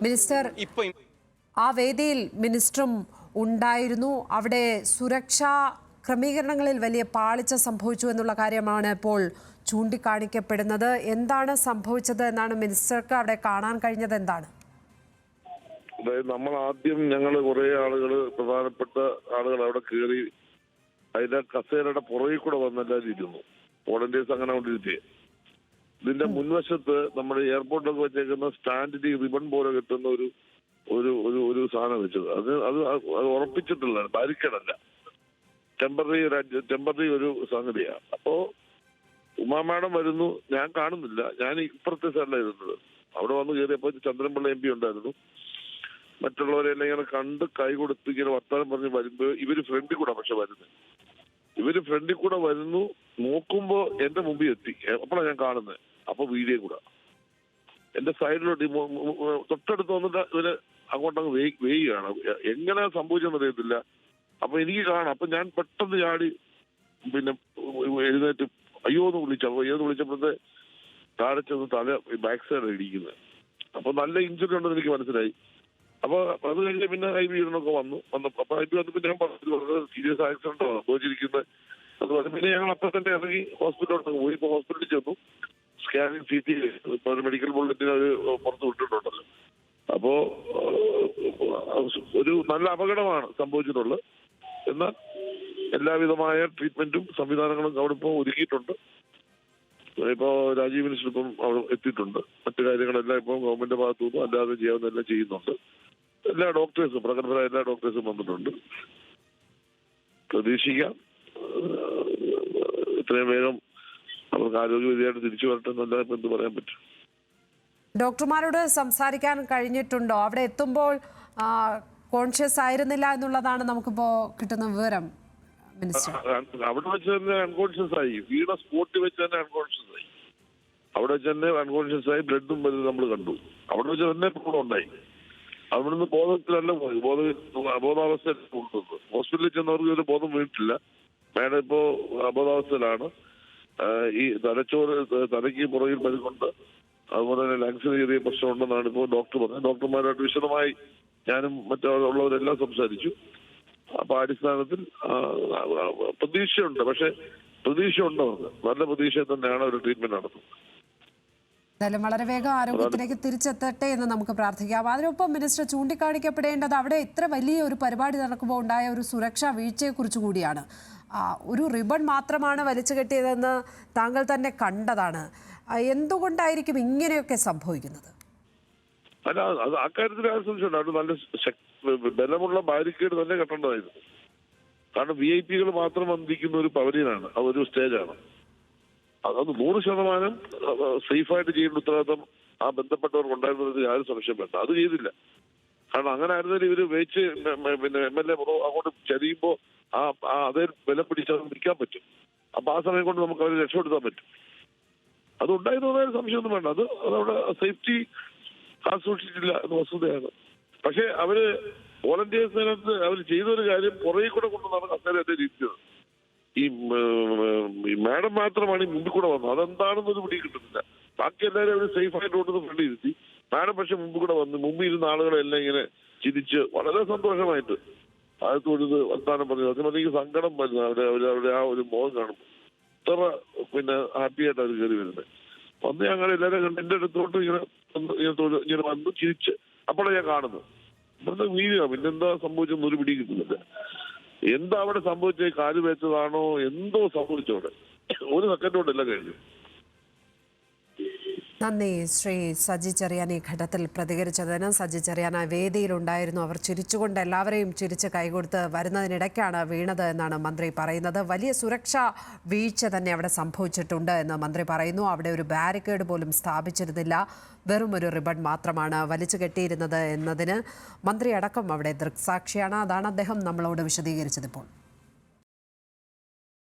Minister, ആ വേദിയിൽ മിനിസ്റ്ററും ഉണ്ടായിരുന്നു. അവിടെ സുരക്ഷാ ക്രമീകരണങ്ങളിൽ വലിയ പാളിച്ച സംഭവിച്ചു എന്നുള്ള കാര്യമാണ് ഇപ്പോൾ ചൂണ്ടിക്കാണിക്കപ്പെടുന്നത്. എന്താണ് സംഭവിച്ചത് എന്നാണ് മിനിസ്റ്റർക്ക് അവിടെ കാണാൻ കഴിഞ്ഞത്? എന്താണ്? അതായത് നമ്മൾ ആദ്യം കുറെ ആളുകൾ, പ്രധാനപ്പെട്ട ആളുകൾ അവിടെ കയറി അതിന്റെ കസേരയുടെ പുറകിൽ കൂടെ വന്നെല്ലാവരും ഇരുന്നു. വോളണ്ടിയേഴ്സ് അങ്ങനെ കൊണ്ടിരുത്തി. ഇതിന്റെ മുൻവശത്ത് നമ്മുടെ എയർപോർട്ടിലൊക്കെ വെച്ചേക്കുന്ന സ്റ്റാൻഡിൽ റിബൺ പോലെ കിട്ടുന്ന ഒരു ഒരു ഒരു ഒരു സാധനം വെച്ചത്. അത് ഉറപ്പിച്ചിട്ടുള്ള ബാരിക്കേഡല്ല, ടെമ്പററി ഒരു സംഗതിയാണ്. അപ്പോ ഉമാ മാഡം വരുന്നു, ഞാൻ കാണുന്നില്ല, ഞാൻ ഇപ്പുറത്തെ സൈഡിലാണ് ഇരുന്നത്. അവിടെ വന്ന് കയറിയപ്പോൾ ചന്ദ്രൻപിള്ള MP ഉണ്ടായിരുന്നു. മറ്റുള്ളവരെല്ലാം ഇങ്ങനെ കണ്ട് കൈ കൊടുത്ത് ഇങ്ങനെ വർത്താനം പറഞ്ഞ് വരുമ്പോ ഇവര് ഫ്രണ്ടിൽ കൂടെ വരുന്നു. നോക്കുമ്പോ എന്റെ മുമ്പിൽ എത്തി. അപ്പോഴാണ് ഞാൻ കാണുന്നത്. അപ്പൊ വീഡിയോ കൂടെ എന്റെ സൈഡിലോട്ട് തൊട്ടടുത്ത് വന്നിട്ട് ഇവര് അങ്ങോട്ടങ്ങ് വേയുകയാണ്. എങ്ങനെ സംഭവിച്ചെന്ന് അറിയത്തില്ല. അപ്പൊ എനിക്ക് കാണാം. അപ്പൊ ഞാൻ പെട്ടെന്ന് ചാടി പിന്നെ എഴുന്നേറ്റ് അയ്യോ എന്ന് വിളിച്ചപ്പോഴത്തെ താഴെ ചെന്ന് തല ബാക്ക് സൈഡ് ഇടിക്കുന്നത്. അപ്പൊ നല്ല ഇഞ്ചുറി ഉണ്ടെന്ന് എനിക്ക് മനസ്സിലായി. അപ്പൊ അത് കഴിഞ്ഞ് പിന്നെ IV ഇടണൊക്കെ വന്നപ്പോ IV വന്നപ്പോ ഞാൻ പറഞ്ഞു വളരെ സീരിയസ് ആക്സിഡന്റ് സംഭവിച്ചിരിക്കുന്നത്. അതുപോലെ പിന്നെ ഞങ്ങൾ അപ്പൊ തന്നെ ഇറങ്ങി ഹോസ്പിറ്റലിലോട്ട് പോയി. ഇപ്പൊ ഹോസ്പിറ്റലിൽ ചെന്നു. സ്കാനിങ് CT ഇപ്പൊ ഒരു മെഡിക്കൽ ബുള്ളറ്റിന് അവർ പുറത്ത് വിട്ടിട്ടുണ്ടല്ലോ. അപ്പോ ഒരു നല്ല അപകടമാണ് സംഭവിച്ചിട്ടുള്ളത്. എന്നാൽ എല്ലാവിധമായ ട്രീറ്റ്മെന്റും സംവിധാനങ്ങളും അവിടെ ഇപ്പോൾ ഒരുക്കിയിട്ടുണ്ട്. ഇപ്പോ രാജീവ് മിനിസ്റ്റർ ഇപ്പം അവിടെ എത്തിയിട്ടുണ്ട്. മറ്റു കാര്യങ്ങളെല്ലാം ഇപ്പം ഗവൺമെന്റ് ഭാഗത്തുനിന്നും അല്ലാതെ ചെയ്യാവുന്നതെല്ലാം ചെയ്യുന്നുണ്ട്. എല്ലാ ഡോക്ടേഴ്സും, പ്രഗത്ഭരായ എല്ലാ ഡോക്ടേഴ്സും വന്നിട്ടുണ്ട്. പ്രതീക്ഷിക്കാം ഇത്രയും വേഗം അവർക്ക് ആരോഗ്യവതിയായിട്ട് തിരിച്ചു വരട്ടെ എന്നല്ല ഇപ്പം എന്ത് പറയാൻ പറ്റും. ഡോക്ടർമാരോട് സംസാരിക്കാൻ കഴിഞ്ഞിട്ടുണ്ടോ? അവിടെ എത്തുമ്പോൾ കോൺഷ്യസ് ആയിരുന്നില്ല എന്നുള്ളതാണ് നമുക്കിപ്പോ കിട്ടുന്ന വിവരം. അവിടെ വെച്ച് തന്നെ അൺകോൺഷ്യസ് ആയി. വീണ സ്പോട്ടിൽ വെച്ച് തന്നെ അൺകോൺഷ്യസ് ആയി. അവിടെ വെച്ച് തന്നെ അൺകോൺഷ്യസ് ആയി. ബ്ലഡും വരുന്നത് നമ്മൾ കണ്ടു. അവിടെ വെച്ച് തന്നെ പ്രോബ്ലം ഉണ്ടായി. അവിടുന്ന് ബോധത്തിലല്ല പോയി, അബോധാവസ്ഥയിൽ കൊണ്ടുവന്നത്. ഹോസ്പിറ്റലിൽ ചെന്നവർക്ക് ഒരു ബോധം വീണിട്ടില്ല. മേഡം ഇപ്പോ അബോധാവസ്ഥയിലാണ്. ഈ തലയ്ക്ക് പുറകിൽ പരിക്കുണ്ട്. അതുപോലെ തന്നെ ലങ്സിന് ചെറിയ പ്രശ്നമുണ്ടെന്നാണ് ഇപ്പോൾ ഡോക്ടർ പറഞ്ഞത്. ഡോക്ടർമാരായിട്ട് വിശദമായി ഞാനും മറ്റുള്ളവരെല്ലാം സംസാരിച്ചു. അപ്പൊ അടിസ്ഥാനത്തിൽ പ്രതീക്ഷയുണ്ട്. പക്ഷെ പ്രതീക്ഷയുണ്ടോ? നല്ല പ്രതീക്ഷ തന്നെയാണ് ഒരു ട്രീറ്റ്മെന്റ് നടത്തുന്നത്. എന്തായാലും വളരെ വേഗം ആരോഗ്യത്തിലേക്ക് തിരിച്ചെത്തട്ടെ എന്ന് നമുക്ക് പ്രാർത്ഥിക്കാം. അതിനൊപ്പം മിനിസ്റ്റർ ചൂണ്ടിക്കാണിക്കപ്പെടേണ്ടത് അവിടെ ഇത്ര വലിയ ഒരു പരിപാടി നടക്കുമ്പോൾ ഉണ്ടായ ഒരു സുരക്ഷാ വീഴ്ചയെക്കുറിച്ച് കൂടിയാണ്. ഒരു റിബൺ മാത്രമാണ് വലിച്ചു കെട്ടിയതെന്ന് താങ്കൾ തന്നെ കണ്ടതാണ്. എന്തുകൊണ്ടായിരിക്കും ഇങ്ങനെയൊക്കെ സംഭവിക്കുന്നത്? അല്ല, അത് അക്കാര്യത്തിൽ സംശയമുണ്ട്. അവിടെ നല്ല ബലമുള്ള ബാരിക്കേഡ് തന്നെ കെട്ടേണ്ടതായിരുന്നു. കാരണം VIP മാത്രം വന്നിരിക്കുന്ന ഒരു പവലിയനാണ്, അതൊരു സ്റ്റേജാണ്. അത് 100% സേഫായിട്ട് ചെയ്യേണ്ട ഉത്തരവാദിത്തം ആ ബന്ധപ്പെട്ടവർക്ക് ഉണ്ടായിരുന്നത് യാതൊരു സംശയം വേണ്ട. അത് ചെയ്തില്ല. കാരണം അങ്ങനെ ആയിരുന്നാലും ഇവര് വെച്ച് പിന്നെ MLA അങ്ങോട്ട് ചരിയുമ്പോ അതേ വില പിടിച്ച് അത് നിൽക്കാൻ പറ്റും. അപ്പൊ ആ സമയം കൊണ്ട് നമുക്ക് അവരെ രക്ഷപ്പെടുത്താൻ പറ്റും. അത് ഉണ്ടായിരുന്നതായ സംശയമൊന്നും വേണ്ട. അതവിടെ സേഫ്റ്റി സൂക്ഷിച്ചിട്ടില്ല എന്ന വസ്തുതയാണ്. പക്ഷെ അവര് വോളണ്ടിയേഴ്സിനകത്ത് അവർ ചെയ്തൊരു കാര്യം പുറകിൽ കൂടെ കൊണ്ടുവന്നാണ് കസേര ഇരിച്ചത്. ഈ മാഡം മാത്രമാണ് ഈ മുമ്പിൽ കൂടെ വന്നത്. അതെന്താണെന്നൊരു പിടി കിട്ടുന്നില്ല. ബാക്കി എല്ലാവരും അവർ സേഫ് ആയിട്ട് കൊണ്ടുവന്ന് ഫ്രണ്ട് ഇരുത്തി. മാഡം പക്ഷെ മുമ്പിൽ കൂടെ വന്ന് മുമ്പിൽ ഇരുന്ന ആളുകളെല്ലാം ഇങ്ങനെ ചിരിച്ച് വളരെ സന്തോഷമായിട്ട് അത് തൊഴുത് വർത്താനം പറഞ്ഞു. അതിനെനിക്ക് സങ്കടം വരുന്നത് അവരുടെ ആ ഒരു മുഖം കാണുമ്പോൾ. ഇത്ര പിന്നെ ഹാപ്പി ആയിട്ട് അവർ കയറി വരുന്നത്. വന്ന് ഞങ്ങൾ എല്ലാവരും കണ്ട് എന്റെ അടുത്തോട്ട് ഇങ്ങനെ വന്ന് ചിരിച്ച് അപ്പോഴാണ് ഞാൻ കാണുന്നത്. ഇവിടുന്ന് വീഴുക. പിന്നെന്താ സംഭവിച്ചെന്ന് ഒരു പിടി കിട്ടുന്നില്ല. എന്താ അവിടെ സംഭവിച്ചത്? കാല് വെച്ചതാണോ എന്തോ സംഭവിച്ചവിടെ. ഒരു സെക്കൻഡ് കൊണ്ടെല്ലാം കഴിഞ്ഞു. നന്ദി ശ്രീ സജി ചെറിയാൻ ഈ ഘട്ടത്തിൽ പ്രതികരിച്ചതിന്. സജി ചെറിയാൻ വേദിയിലുണ്ടായിരുന്നു. അവർ ചിരിച്ചുകൊണ്ട് എല്ലാവരെയും ചിരിച്ച് കൈകൊടുത്ത് വരുന്നതിനിടയ്ക്കാണ് വീണത് എന്നാണ് മന്ത്രി പറയുന്നത്. വലിയ സുരക്ഷാ വീഴ്ച തന്നെ അവിടെ സംഭവിച്ചിട്ടുണ്ട് എന്ന് മന്ത്രി പറയുന്നു. അവിടെ ഒരു ബാരിക്കേഡ് പോലും സ്ഥാപിച്ചിരുന്നില്ല. വെറും ഒരു റിബൺ മാത്രമാണ് വലിച്ചു കെട്ടിയിരുന്നത് എന്നതിന് മന്ത്രി അടക്കം അവിടെ ദൃക്സാക്ഷിയാണ്. അതാണ് അദ്ദേഹം നമ്മളോട് വിശദീകരിച്ചത് ഇപ്പോൾ.